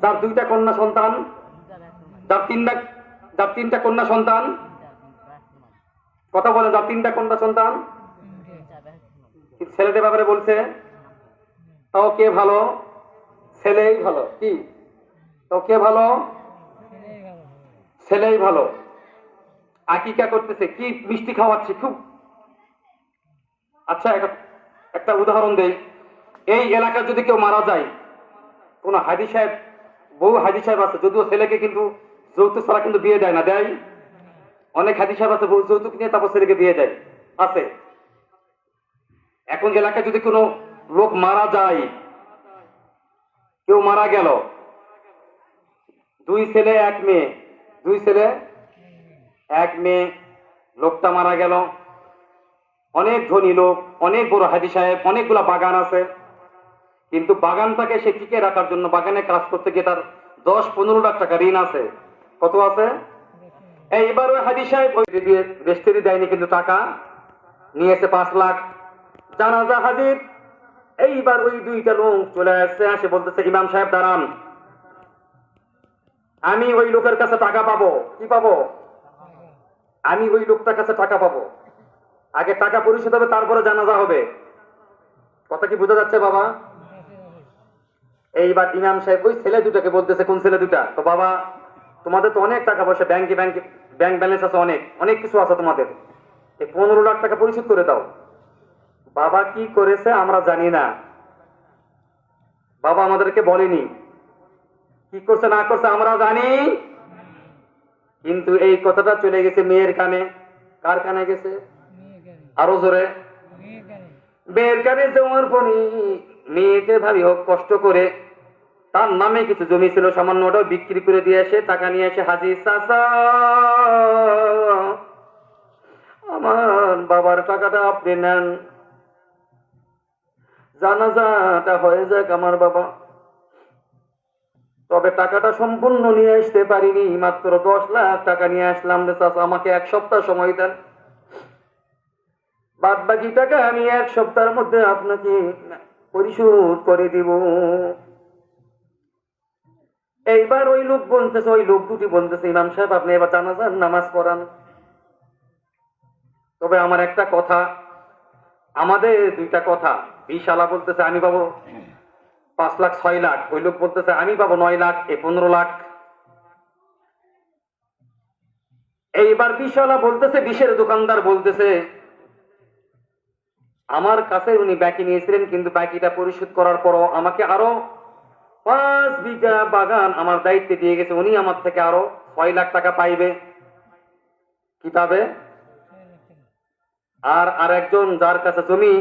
যার দুইটা কন্যা সন্তান, যার তিনটা কন্যা সন্তান, কথা বলে, যার তিনটা কন্যা সন্তান, ছেলেদের ব্যাপারে বলছে তাও কে ভালো? ছেলেই ভালো। কি তাও কে ভালো? ছেলেই ভালো। আকিকা করতেছে, কি মিষ্টি খাওয়াচ্ছে খুব। আচ্ছা, একটা উদাহরণ দেই। এই এলাকায় যদি কেউ মারা যায়, কোন হাজি সাহেব, বহু হাজি সাহেব আছে, যদিও ছেলেকে কিন্তু যৌতুক ছাড়া কিন্তু বিয়ে দেয় না, দেয়? অনেক হাজি সাহেব আছে বহু যৌতুক নিয়ে তারপর ছেলেকে বিয়ে দেয়, আছে। এখন এলাকায় যদি কোনো লোক মারা যায়, কেউ মারা গেল, দুই ছেলে এক মেয়ে, দুই ছেলে এক মেয়ে, লোকটা মারা গেল, অনেক ধনী লোক, অনেক বড় হাজি সাহেব, অনেকগুলা বাগান আছে, কিন্তু বাগানটাকে সে টিকে রাখার জন্য বাগানে কাজ করতে গিয়ে তার 10-15 লাখ টাকা ঋণ আছে। কত আছে? এইবার ওই হাজি সাহেব ওই রেস্টেরি দেয়নি, কিন্তু টাকা নিয়েছে 5 লাখ। জানাজা হাজির। এইবার ওই দুইটা লোক চলে আসছে, আসে বলতেছে, ইমাম সাহেব দাঁড়ান, আমি ওই লোকের কাছে টাকা পাবো। কি পাবো? আমি ওই লোকটার কাছে টাকা পাবো। আগে টাকা পরিশোধ হবে, তারপরে জানাজা হবে। কথা কি বোঝা যাচ্ছে বাবা? এইবার ইমাম সাহেব ওই ছেলে দুটাকে বলতেছে, কোন ছেলে দুটা? তো বাবা, তোমাদের তো অনেক টাকা পয়সা, ব্যাংক ব্যালেন্স আছে, অনেক অনেক কিছু আছে তোমাদের, এই 15 লাখ টাকা পরিশোধ করে দাও। বাবা কি করেছে আমরা জানি না, বাবা আমাদেরকে বলেনি, কি করছে না করছে আমরা জানি, কিন্তু এই কথাটা চলে গেছে মেয়ের কানে। কার কানে গেছে? আরো জোরে। মেয়ের কানে যাওয়ার পরে মেয়েকে ভাবি হোক কষ্ট করে তার নামে কিছু জমি ছিল সামান্য, ওটাও বিক্রি করে দিয়ে এসে টাকা নিয়ে এসে, হাজি চাচা আমার বাবার টাকাটা আপনি নেন, জানাজাটা হয়ে যাক আমার বাবা। তবে টাকাটা সম্পূর্ণ নিয়ে আসতে পারিনি, মাত্র 10 লাখ টাকা নিয়ে আসলাম রে চাচা, আমাকে 1 সপ্তাহ সময় দেন, বাদ বাকি টাকা আমি 1 সপ্তাহের মধ্যে আপনাকে পরিশোধ করে দিব। এইবার ওই লোক বলতেছে, ওই লোক দুটি বলতেছে, ইমাম সাহেব আপনি এবার জানাজার নামাজ পড়ান। তবে আমার একটা কথা, আমাদের দুইটা কথা। 20 আলা বলতেছে আমি পাবো 5 লাখ 6 লাখ, ওই লোক বলতেছে আমি পাবো 9 লাখ, 15 লাখ। এইবার 20 আলা বলতেছে, 20-এর দোকানদার বলতেছে আমার কাছে উনি বাকি নিয়েছিলেন, কিন্তু বাকিটা পরিশোধ করার পরও আমাকে আরো 5 বিঘা বাগান আমার দায়িত্বে দিয়ে গেছে, উনি আমার থেকে আরো 6 লাখ টাকা পাইবে। কি পাবে? আর আরেকজন যার কাছে জমি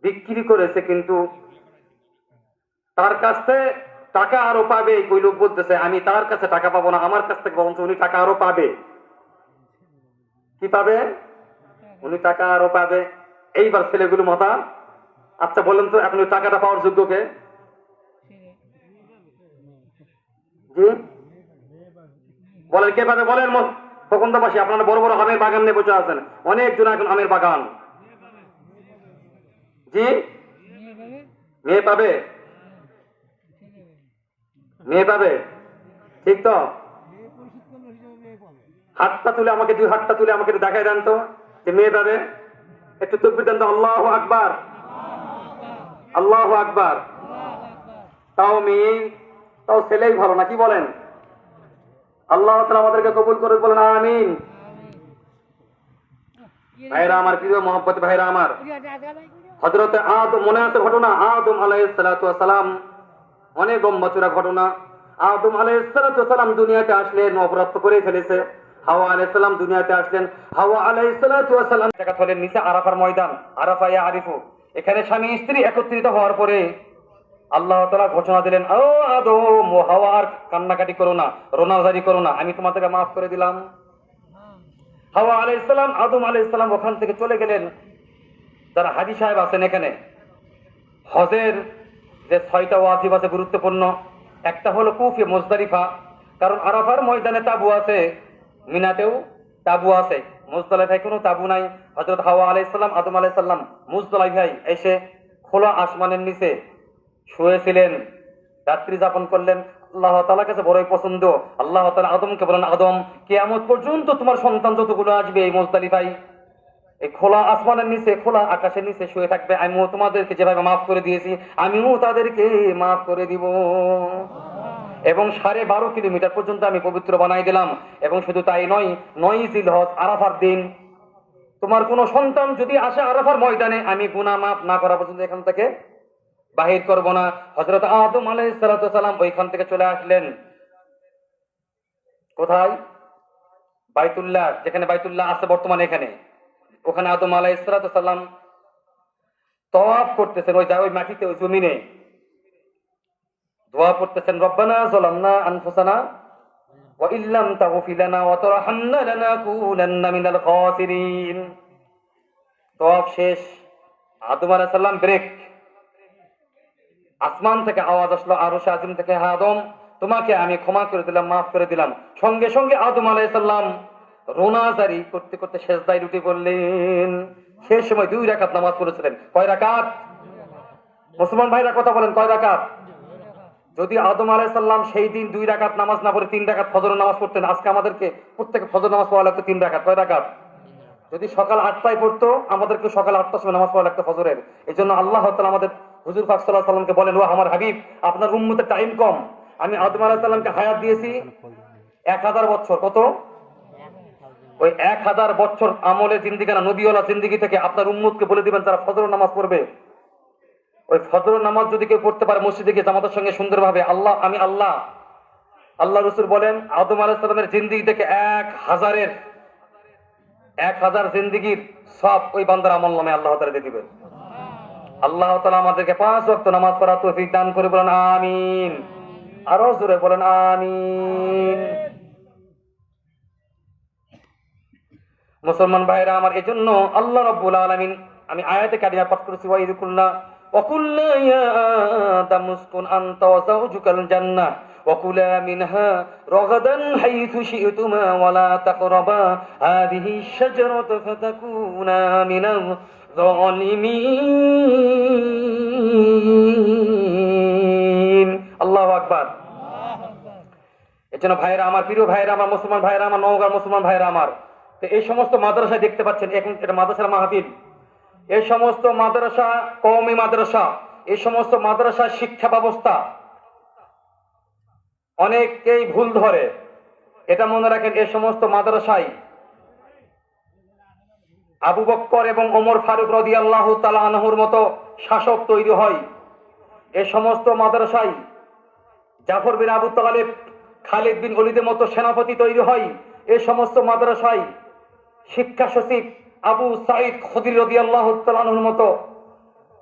বিক্রি করেছে, কিন্তু তার কাছে টাকা আরো পাবে, ওই লোক বলতেছে আমি তার কাছে টাকা পাবো না, আমার কাছ থেকে বরঞ্চ উনি টাকা আরো পাবে। কি পাবে? উনি টাকা আরো পাবে। এইবার ছেলেগুলো মাথা, আচ্ছা বলেন তো এখন ওই টাকাটা পাওয়ার যোগ্য কে? জি বলেন, কে পাবে বলেন? ফকন্দাবাসী, আপনারা বড় বড় আমের বাগান নিয়ে বসে আছেন, অনেকজন এখন আমের বাগান। জি মেয়ে পাবে, মেয়ে পাবে, ঠিক তো? হাতটা তুলে আমাকে, 2 হাতটা তুলে আমাকে একটু দেখাই দেন তো যে মেয়ে পাবে। একটু তকবীর দেন তো, আল্লাহু আকবার, আল্লাহু আকবার। তাও মেয়ে, তাও ছেলেই ভালো না, কি বলেন? আল্লাহ তাআলা আমাদেরকে কবুল করে, বলেন আমিন। ভাইরা আমার, প্রিয় মহব্বত ভাইরা আমার, হযরতে আদম, মনে আছে ঘটনা? আদম আলাইহিস সালাতু ওয়াস সালাম, অনেক গম্ভীর ঘটনা। আদম আলাইহিস সালাতু ওয়াস সালাম দুনিয়াতে আসলেন, অপরাধ করে ফেলেছে। হাওয়া আলাইহিস সালাম দুনিয়াতে আসলেন। হাওয়া আলাইহিস সালাতু ওয়াস সালাম জায়গা হলেন নিচে আরাফার ময়দান, আরাফা ইয়া আরিফু। এখানে স্বামী স্ত্রী একত্রিত হওয়ার পরে আল্লাহ তাআলা ঘোষণা দিলেন, ও আদম ও হাওয়া, আর কান্নাকাটি করো না, রোনাজারি করো না, আমি তোমাদেরকে মাফ করে দিলাম। হাওয়া আলাইহিস সালাম, আদম আলাইহিস সালাম ওখান থেকে চলে গেলেন। যারা হাজী সাহেব আছেন এখানে, হজের যে 6টা ওয়াজিব আছে গুরুত্বপূর্ণ, একটা হলো কুফি মুজদালিফা, কারণ আরাফার ময়দানে তাবু আছে, মিনাতেও তাবু আছে, মুজদালিফায় কোনো তাবু নাই। হযরত হাওয়া আলাইহিস সালাম, আদম আলাইহিস সালাম মুজদালিফায় এসে খোলা আসমানের নিচে শুয়েছিলেন, রাত্রি যাপন করলেন। আল্লাহ তাআলার কাছে বড়ই পছন্দ। আল্লাহ তাআলা আদমকে বলেন, আদম, কিয়ামত পর্যন্ত তোমার সন্তান যতগুলো আসবে এই মুজদালিফায় এই খোলা আসমানের নিচে, খোলা আকাশের নিচে শুয়ে থাকবে। আমিও তোমাদেরকে যেভাবে মাফ করে দিয়েছি, আমিও তাদেরকে মাফ করে দিব। এবং 12.5 কিলোমিটার পর্যন্ত আমি পবিত্র বানাই দিলাম। এবং শুধু তাই নয়, 9 জিলহজ আরাফার দিন তোমার কোন সন্তান যদি আসে আরাফার ময়দানে, আমি গুনাহ মাফ না করা পর্যন্ত এখান থেকে বাহির করব না। হযরত আদম আলাইহিস সালাতু সালাম ওইখান থেকে চলে আসলেন কোথায়? বাইতুল্লাহ, যেখানে বাইতুল্লাহ আছে বর্তমানে এখানে। ওখানে আদম আলাইহিস সালাতু সালাম তওয়াফ করতেছেন, ওই মাটিতে, ওই জমিনে দোয়া করতেছেন, রব্বানা যালামনা আনফুসানা ওয়া ইল্লাম তাগফির লানা ওয়া তারহামনা লানাকুনান্না মিনাল খাসিরিন। তওয়াফ শেষ, আদম আলাইহিস সালাম ব্রেক। আসমান থেকে আওয়াজ আসলো, আরশ আজিম থেকে, হ্যাঁ আদম, তোমাকে আমি ক্ষমা করে দিলাম, মাফ করে দিলাম। সঙ্গে সঙ্গে আদম আলাইহিস সালাম রোনাজারি করতে করতে সেজদায় লুটিয়ে পড়লেন। সেই সময় 2 রাকাত নামাজ পড়েছিলেন। কয় রাকাত? মুসলমান ভাইরা কথা বলেন, কয় রাকাত? যদি আদম আলাইহিস সালাম সেই দিন 2 রাকাত নামাজ না পড়ে 3 রাকাত ফজরের নামাজ পড়তেন, আজকে আমাদেরকে প্রত্যেকে ফজর নামাজ পড়া লাগতো 3 রাকাত। কয় রাকাত? যদি সকাল 8টায় পড়তো, আমাদেরকে সকাল 8টার সময় নামাজ পড়া লাগতো ফজরের। এই জন্য আল্লাহ তাআলা আমাদের হুজুর পাক সাল্লাল্লাহু আলাইহি সাল্লামকে বলেন, ও আমার হাবিব, আপনার উম্মতের টাইম কম, আমি আদম আলাইহিস সালামকে হায়াত দিয়েছি 1000 বছর। কত? ওই 1000 বছর আমলে জিন্দিগানা নবীওয়ালা জিন্দিগি থেকে আপনার উম্মতকে বলে দিবেন, যারা ফজর নামাজ পড়বে, ওই ফজর নামাজ যদি কেউ পড়তে পারে মসজিদে গিয়ে জামাতের সঙ্গে সুন্দরভাবে, আমি আল্লাহ, আল্লাহ রাসূল বলেন, আদম আলাইহিস সালামের জিন্দেগি থেকে 1000 জিন্দেগির সব ওই বান্দার আমলনামে আল্লাহ তাআলা দিয়ে দিবেন। আল্লাহ তাআলা আমাদেরকে 5 ওয়াক্ত নামাজ পড়ার তৌফিক দান করে, বলেন আমিন। আরো জোরে বলেন আমিন। মুসলমান ভাইরা আমার, এজন্য আল্লাহ রাব্বুল আলামিন, আমি আয়াতে কারিমা পাঠ করেছি, ওয়া ইযকুল্লা ওয়া কুল্লা ইয়া আদামু উসকুন আনতা ওয়া যাওজুকাল জান্নাহ ওয়া কুলা মিনহা রাগাদান হাইথু শি'তুমা ওয়া লা তাকরাবা হাযিহি আশ-শাজারাতা ফাতাকুনা মিনাল যালিমিন। আল্লাহু আকবার। এজন্য ভাইরা আমার, প্রিয় ভাইরা আমার, মুসলমান ভাইরা আমার, নওগাঁর মুসলমান ভাইরা আমার, তো এই সমস্ত মাদ্রাসায় দেখতে পাচ্ছেন, এখন এটা মাদ্রাসার মাহফিল, এই সমস্ত মাদ্রাসা, কওমি মাদ্রাসা, এই সমস্ত মাদ্রাসার শিক্ষা ব্যবস্থা অনেকেই ভুল ধরে। এটা মনে রাখেন, এই সমস্ত মাদ্রাসায় আবু বকর এবং ওমর ফারুক রাদিয়াল্লাহু তাআলা আনহুর মতো শাসক তৈরি হয়। এই সমস্ত মাদ্রাসায় জাফর বিন আবু তালেব, খালিদ বিন ওলীদের মতো সেনাপতি তৈরি হয়। এই সমস্ত মাদ্রাসায় শিক্ষা সচিব আবু সাঈদ খুদরি রাদিয়াল্লাহু তাআলা আনহুর মতো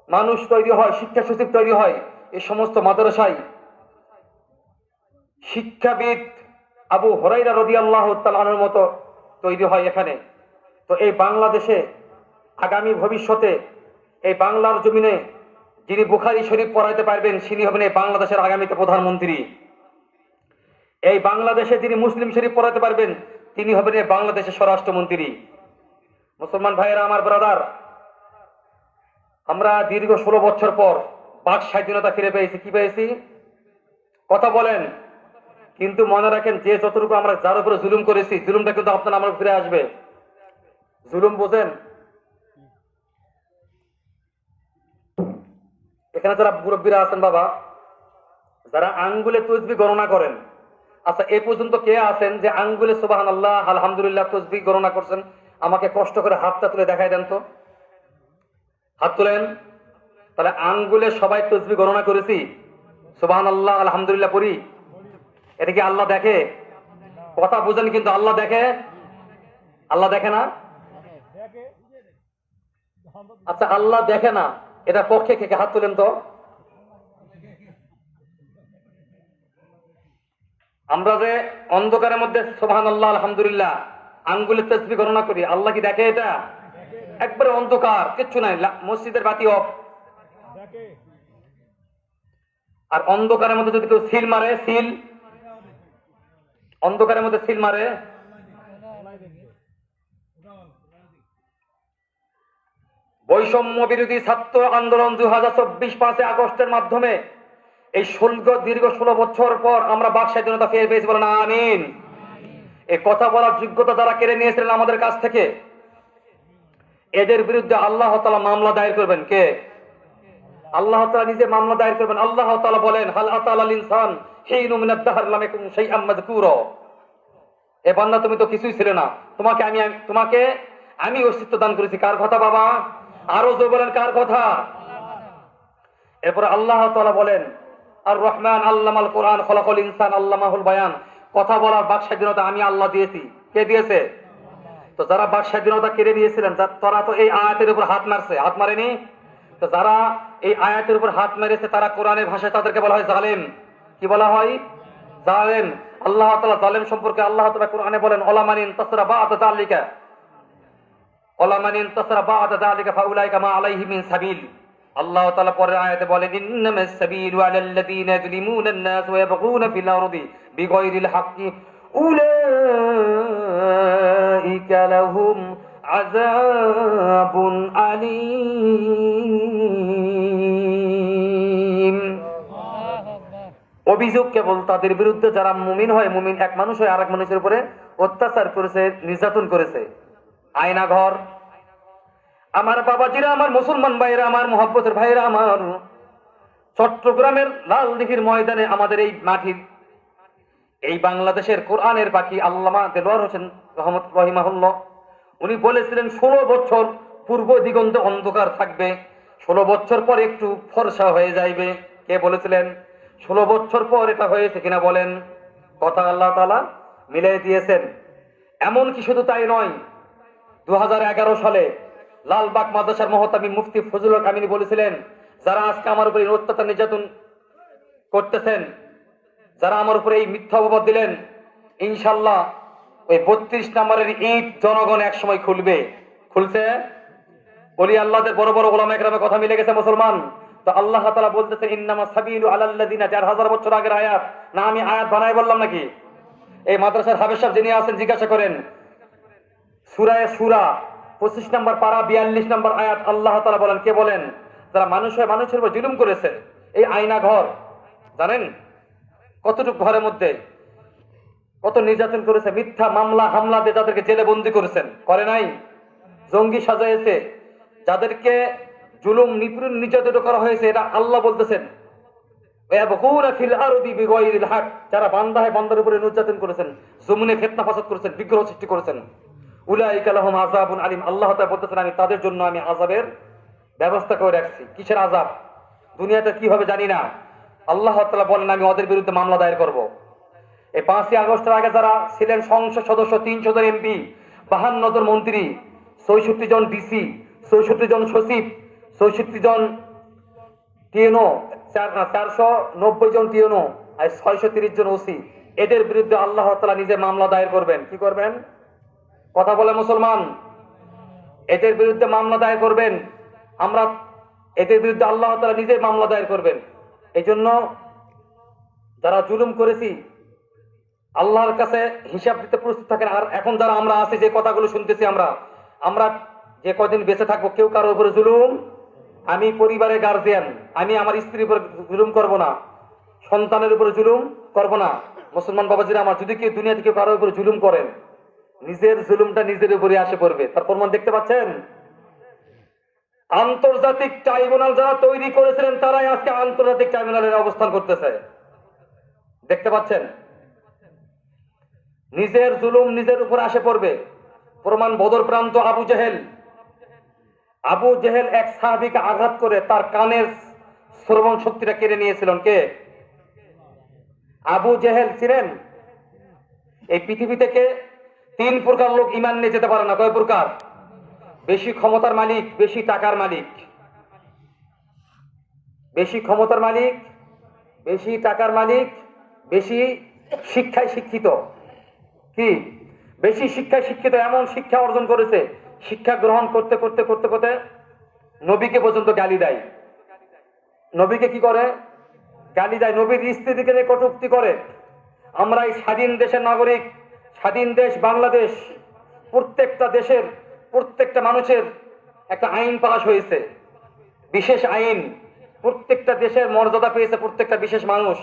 মানুষ তৈরি হয়, শিক্ষা সচিব তৈরি হয়। এই সমস্ত মাদ্রাসায় শিক্ষাবিদ আবু হুরায়রা রাদিয়াল্লাহু তাআলা আনহুর মতো তৈরি হয় এখানে। তো এই বাংলাদেশে আগামী ভবিষ্যতে এই বাংলার জমিনে যিনি বুখারী শরীফ পড়াইতে পারবেন, তিনি হবেন এই বাংলাদেশের আগামীতে প্রধানমন্ত্রী। এই বাংলাদেশে যিনি মুসলিম শরীফ পড়াতে পারবেন, তিনি হবেন এই বাংলাদেশের স্বরাষ্ট্রমন্ত্রী। মুসলমান ভাইয়েরা আমার, ব্রাদার, আমরা দীর্ঘ 16 বছর পর বাক স্বাধীনতা ফিরে পেয়েছি। কি পেয়েছি? কথা বলেন। কিন্তু মনে রাখেন, যে যতটুকু আমরা যার উপরে জুলুম করেছি, জুলুমটা কিন্তু আপনার আমার ফিরে আসবে। জুলুম বোঝেন? এখানে যারা মুরব্বীরা আছেন বাবা, যারা আঙ্গুলে তাসবিহ গণনা করেন, আচ্ছা এ পর্যন্ত কে আছেন যে আঙ্গুলে সুবহানাল্লাহ আলহামদুলিল্লাহ তাসবিহ গণনা করছেন? আমাকে কষ্ট করে হাতটা তুলে দেখাই দেন তো, হাত তুলেন। তাহলে আঙ্গুলে সবাই তাসবিহ গণনা করেছি, সুবহানাল্লাহ আলহামদুলিল্লাহ পড়ি। এটা কি আল্লাহ দেখে? কথা বুঝেন কিন্তু, আল্লাহ দেখে? আল্লাহ দেখে না? আচ্ছা আল্লাহ দেখে না, এটা পক্ষে কে? হাত তুলেন তো। আমরা যে অন্ধকারের মধ্যে সুবহানাল্লাহ আলহামদুলিল্লাহ আঙ্গুলের তাসবিহ গণনা করি, আল্লাহ কি দেখে? এটা একবারে অন্ধকার, কিচ্ছু নাই, মসজিদের বাতি অফ। আর অন্ধকারের মধ্যে যদি কেউ সিল মারে, সিল, অন্ধকারের মধ্যে সিল মারে, বৈষম্য বিরোধী ছাত্র আন্দোলন 2024 5 আগস্টের মাধ্যমে এই দীর্ঘ 16 বছর পর আমরা বাক স্বাধীনতা ফিরে পেয়েছি, বলেন আমিন। এই কথা বলার যোগ্যতা যারা কেড়ে নিয়েছিলেন আমাদের কাছ থেকে, এদের বিরুদ্ধে আল্লাহ তাআলা মামলা দায়ের করবেন। কে? আল্লাহ তাআলা নিজে মামলা দায়ের করবেন। আল্লাহ তাআলা বলেন, হাল আতাল ইনসান হিনু মিনাদ দাহর লাম ইয়াকুন শাইআম মাযকুরা। এ বান্দা, তুমি তো কিছুই ছিলে না, তোমাকে আমি অস্তিত্ব দান করেছি। কার কথা বাবা? আরো জোরে বলেন, কার কথা? এরপর আল্লাহ তাআলা বলেন, আর রহমান আল্লামাল কোরআন খলাকাল ইনসান আল্লামাহুল বায়ান। কথা বলার বাক স্বাধীনতা আমি আল্লাহ দিয়েছি। কে দিয়েছে? তো যারা বাক স্বাধীনতা কেড়ে নিয়েছিলেন তারা তো এই আয়াতের উপর হাত মারছে, হাত মারেনি? তো যারা এই আয়াতের উপর হাত মেরেছে তারা কোরআনের ভাষায় তাদেরকে বলা হয় জালেম। কি বলা হয়? জালেম। আল্লাহ তাআলা জালেম সম্পর্কে আল্লাহ তাআলা কোরআনে বলেন, ওলামানিন তাসরা বা'দা যালিকা ওলামানিন তাসরা বা'দা যালিকা ফাউলাইকা মা আলাইহিম মিন সাবিল। আল্লাহ তাআলা পরের আয়াতে বলেন, ইন্নামাস সাবিলু আলাল্লাযীনা ইয়াযলিমুনান নাস ওয়া ইয়াবগুনা ফিল আরদি বিগাইরিল হাক্কি উলাইকা লাহুম আযাবুন আলীম। অভিযোগ কেবল তাদের বিরুদ্ধে যারা মুমিন হয়, মুমিন এক মানুষ হয় আরেক মানুষের উপরে অত্যাচার করেছে, নির্যাতন করেছে। আয়না ঘর। আমার বাবাজিরা, আমার মুসলমান ভাইরা, আমার মহব্বতের ভাইরা, আমার চট্টগ্রামের লালদিঘির ময়দানে আমাদের এই মাটির, এই বাংলাদেশের কোরআনের পাখি আল্লামা দেলোয়ার হোসেন রহিমাহুল্লাহ, উনি বলেছিলেন 16 বছর পূর্ব দিগন্তে অন্ধকার থাকবে, 16 বছর পর একটু ফর্সা হয়ে যাইবে। কে বলেছিলেন? 16 বছর পর এটা হয়েছে কিনা বলেন? কথা আল্লাহ তাআলা মিলিয়ে দিয়েছেন। এমন কি শুধু তাই নয়, 2011 সালে লালবাগ মাদ্রাসার মুহতামিম মুফতি ফজলুল কামিনী বলেছিলেন, যারা আজকে আমার উপরে অত্যাচার নির্যাতন করতেছেন, যারা আমার উপরে এই মিথ্যা অপবাদ দিলেন, ইনশাআল্লাহ ওই 32 নম্বরের ইট জনগণ এক সময় খুলবে। খুলছে। বলি আল্লাহদের বড় বড় ওলামা একরামের কথা মিলে গেছে মুসলমান। তো আল্লাহ তাআলা বলতেছেন, ইন্নামাস সাবিলু আলাল্লাযিনা, 4000 বছর আগের আয়াত না, আমি আয়াত বানাই বললাম নাকি? এই মাদ্রাসার হাফেজ সাহেব যিনি আছেন জিজ্ঞাসা করেন, সূরা 25 নম্বর পারা 42 নম্বর আয়াত আল্লাহ তাআলা বলেন, কে বলেন? যারা মানুষের উপর জুলুম করেছে। এই আয়না ঘর জানেন কতটুকু ঘরের মধ্যে কত নির্যাতন করেছে, মিথ্যা মামলা হামলা দিয়ে যাদেরকে জেলে বন্দি করেছেন, করে নাই? জঙ্গি সাজাইছে, যাদেরকে জুলুম নিপীড়ন নির্যাতন করা হয়েছে, এটা আল্লাহ বলতেছেন, যারা বান্দা হয় বান্দার উপরে নির্যাতন করেছেন, জমিনে ফিতনা ফাসাদ করেছেন, বিগ্রহ সৃষ্টি করেছেন, উলাইকা লাহুম আযাবুন আলীম। আল্লাহ তাআলা বলতেছেন, আমি তাদের জন্য আমি আযাবের ব্যবস্থা করে রাখছি। কিসের আযাব? দুনিয়াতে কি হবে জানি না। আল্লাহ তাআলা বলেন, আমি ওদের বিরুদ্ধে মামলা দায়ের করব। এই 5ই আগস্টের আগে যারা ছিলেন সংসদ সদস্য, 300 জন এমপি, 52 জন মন্ত্রী, 64 জন ডিসি, 64 জন সচিব, 64 জন টিএনও, 490 জন টিএনও আর 630 জন ওসি, এদের বিরুদ্ধে আল্লাহ তাআলা নিজে মামলা দায়ের করবেন। কি করবেন? কথা বলে মুসলমান। এদের বিরুদ্ধে মামলা দায়ের করবেন। আমরা এদের বিরুদ্ধে আল্লাহ তাআলা নিজে মামলা দায়ের করবেন। এই জন্য যারা জুলুম করেছি আল্লাহর কাছে হিসাব দিতে প্রস্তুত থাকেন। আর এখন যারা আমরা আছি, যে কথাগুলো শুনতেছি, আমরা যে কদিন বেঁচে থাকবো, কেউ কারোর উপরে জুলুম, আমি পরিবারের গার্জিয়ান, আমি আমার স্ত্রীর উপর জুলুম করব না, সন্তানের উপরে জুলুম করব না। মুসলমান বাবাজিরা আমার, যদি কেউ দুনিয়া থেকে কারোর উপরে জুলুম করেন, নিজের জুলুমটা নিজের উপরে আসে পড়বে। তার প্রমাণ দেখতে পাচ্ছেন। আন্তর্জাতিক ট্রাইব্যুনাল যারা তৈরি করেছিলেন তারাই আজকে আন্তর্জাতিক ট্রাইব্যুনালের অবস্থান করতেছে। দেখতে পাচ্ছেন। নিজের জুলুম নিজের উপর আসে পড়বে। প্রমাণ বদর প্রান্ত আবু জেহেল এক সাহাবীকে আঘাত করে তার কানের শ্রবণ শক্তিটা কেড়ে নিয়েছিলেন। কে? আবু জেহেল ছিলেন। এই পৃথিবী থেকে 3 প্রকার লোক ঈমান নিয়ে যেতে পারে না। কয় প্রকার? বেশি ক্ষমতার মালিক, বেশি টাকার মালিক, বেশি ক্ষমতার মালিক, বেশি টাকার মালিক, বেশি শিক্ষায় শিক্ষিত। কি? বেশি শিক্ষায় শিক্ষিত, এমন শিক্ষা অর্জন করেছে, শিক্ষা গ্রহণ করতে করতে করতে করতে নবীকে পর্যন্ত গালি দেয়। নবীকে কি করে? গালি দেয়। নবীর স্ত্রীকে নিয়ে কটূক্তি করে। আমরা এই স্বাধীন দেশের নাগরিক, স্বাধীন দেশ বাংলাদেশ, প্রত্যেকটা দেশের প্রত্যেকটা মানুষের একটা আইন পাশ হয়েছে, বিশেষ আইন। প্রত্যেকটা দেশের মর্যাদা পেয়েছে প্রত্যেকটা বিশেষ মানুষ।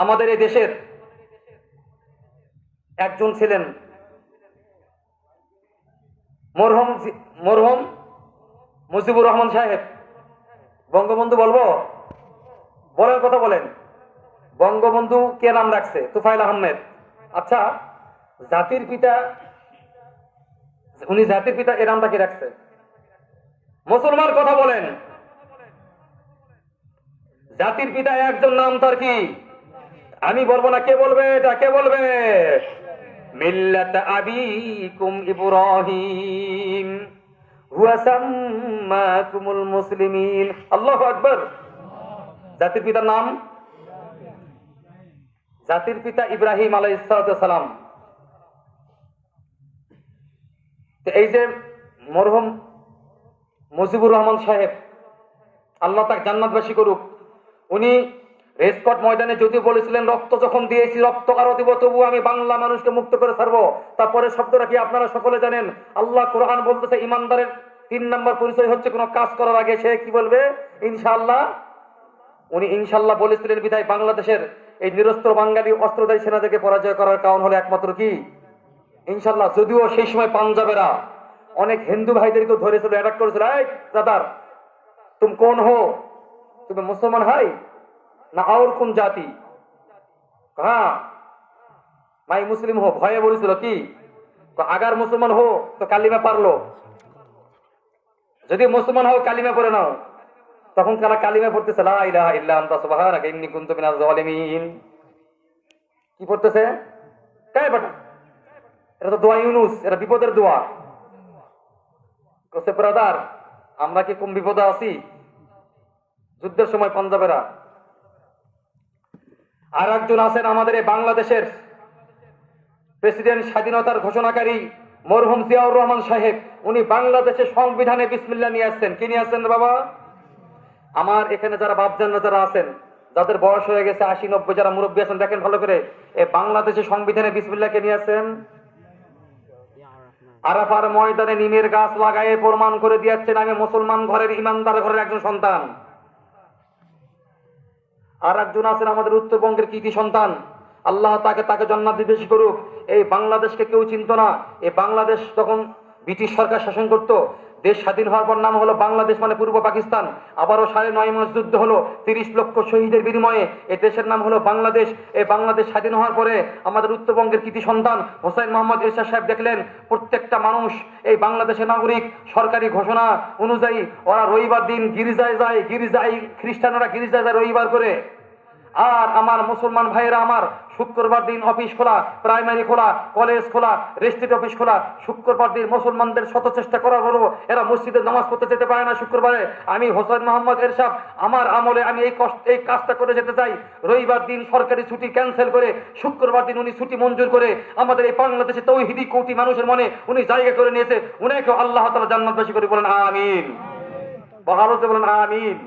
আমাদের এই দেশের একজন ছিলেন মরহুম মুজিবুর রহমান সাহেব। বঙ্গবন্ধু বলবো? বলেন, কথা বলেন। বঙ্গবন্ধু কে নাম রাখছে? তুফাইল আহমেদ। আচ্ছা, জাতির পিতা, উনি জাতির পিতা এর নামটা কি রাখছে? মুসলমান, কথা বলেন। জাতির পিতা একজন, নাম তার কি? আমি বলবো না, কে বলবে এটা? কে বলবে? মিল্লাত আবিকুম ইব্রাহিম হুয়া সাম্মাকুমুল মুসলিমিন। আল্লাহু আকবার। জাতির পিতার নাম? জাতির পিতা ইব্রাহিম আলাইহিস সালাম। এই যে মরহুম মুজিবুর রহমান সাহেব, আল্লাহ তাকে জান্নাতবাসী করুক, উনি রেসকোর্ট ময়দানে যদিও বলেছিলেন রক্ত যখন দিয়েছি রক্ত আরো দিব, তবু আমি বাংলা মানুষকে মুক্ত করে ছাড়বো। তারপরে শব্দটা কি আপনারা সকলে জানেন? আল্লাহ কোরআন বলতেছে ইমানদারের 3 নম্বর পরিচয় হচ্ছে কোন কাজ করার আগে সে কি বলবে? ইনশাআল্লাহ। উনি ইনশাআল্লাহ বলেছিলেন বিধায় বাংলাদেশের এই নিরস্ত্র বাঙালি অস্ত্রধারী সেনাদেরকে পরাজয় করার কারণ হলো একমাত্র কি? ইনশাআল্লাহ। যদিও সেই সময় পাঞ্জাবেরা অনেক হিন্দু ভাইদেরকে ধরেছিল, অ্যাটাক করেছিল। এই দাদার তুম কোন হো? তুমি মুসলমান হাই না আর কোন জাতি? হ্যাঁ মাই মুসলিম হো। ভয়ে বলেছিল কি, আগার মুসলমান হো তো কালিমা পারলো, যদি মুসলমান হও কালিমা পড়ে নাও। তখন তারা কালিমা পড়তেছে লা ইলাহা ইল্লা আনতা সুবহানাকা ইন্নী কুনতু মিনাজ জালিমিন। কি পড়তেছে? কাই বেটা, এটা তো দোয়া ইউনুস, এটা বিপদের দোয়া। কোসে ব্রাদার, আমরা কি কম বিপদে আছি? যুদ্ধের সময় পাঞ্জাবেরা। আর একজন আছেন আমাদের এই বাংলাদেশের প্রেসিডেন্ট, স্বাধীনতার ঘোষণাকারী মরহুম জিয়াউর রহমান সাহেব। উনি বাংলাদেশের সংবিধানে বিসমিল্লাহ নিয়ে আসছেন। কি নিয়ে আসছেন বাবা? আমার এখানে যারা বাপজানরা যারা আছেন, যাদের বয়স হয়ে গেছে 80-90, যারা মুরব্বী আছেন, দেখেন ভালো করে, এই বাংলাদেশের সংবিধানে বিসমিল্লাহ কে নিয়ে আসছেন? আরাফার ময়দানে নিমের গাছ লাগায়ে প্রমাণ করে দিয়েছেন আমি মুসলমান ঘরের, ইমানদার ঘরের একজন সন্তান। আর একজন আছেন আমাদের উত্তরবঙ্গের কৃতি সন্তান, আল্লাহ তাকে জান্নাত বেশি করুক। এই বাংলাদেশকে কেউ চিনত না। এই বাংলাদেশ তখন ব্রিটিশ সরকার শাসন করত। দেশ স্বাধীন হওয়ার পর নাম হলো বাংলাদেশ, মানে পূর্ব পাকিস্তান। আবারও 9.5 মাস যুদ্ধ হলো, 30 লক্ষ শহীদের বিনিময়ে এই দেশের নাম হলো বাংলাদেশ। এই বাংলাদেশ স্বাধীন হওয়ার পরে আমাদের উত্তরবঙ্গের কৃতি সন্তান হোসেন মোহাম্মদ এরশাদ সাহেব দেখলেন প্রত্যেকটা মানুষ এই বাংলাদেশের নাগরিক। সরকারি ঘোষণা অনুযায়ী ওরা রবিবার দিন গির্জায় যায়, খ্রিস্টানরা গির্জায় যায় রবিবার করে। আর আমার মুসলমান ভাইয়েরা আমার শুক্রবার দিন অফিস খোলা, প্রাইমারি খোলা, কলেজ খোলা, রেস্ট্রিক্ট অফিস খোলা। শুক্রবার দিন মুসলমানদের শত চেষ্টা করার হলো এরা মসজিদে নামাজ পড়তে যেতে পারে না শুক্রবারে। আমি হোসেন মোহাম্মদ এরশাদ আমার আমলে আমি এই কাজটা করে যেতে চাই। রবিবার দিন সরকারি ছুটি ক্যান্সেল করে শুক্রবার দিন উনি ছুটি মঞ্জুর করে আমাদের এই বাংলাদেশে তৌহিদি কোটি মানুষের মনে উনি জায়গা করে নিয়েছে। উনাকে আল্লাহ তাআলা জান্নাতবাসী করে বলেন আমিন। ভারতে বলেন আমিন।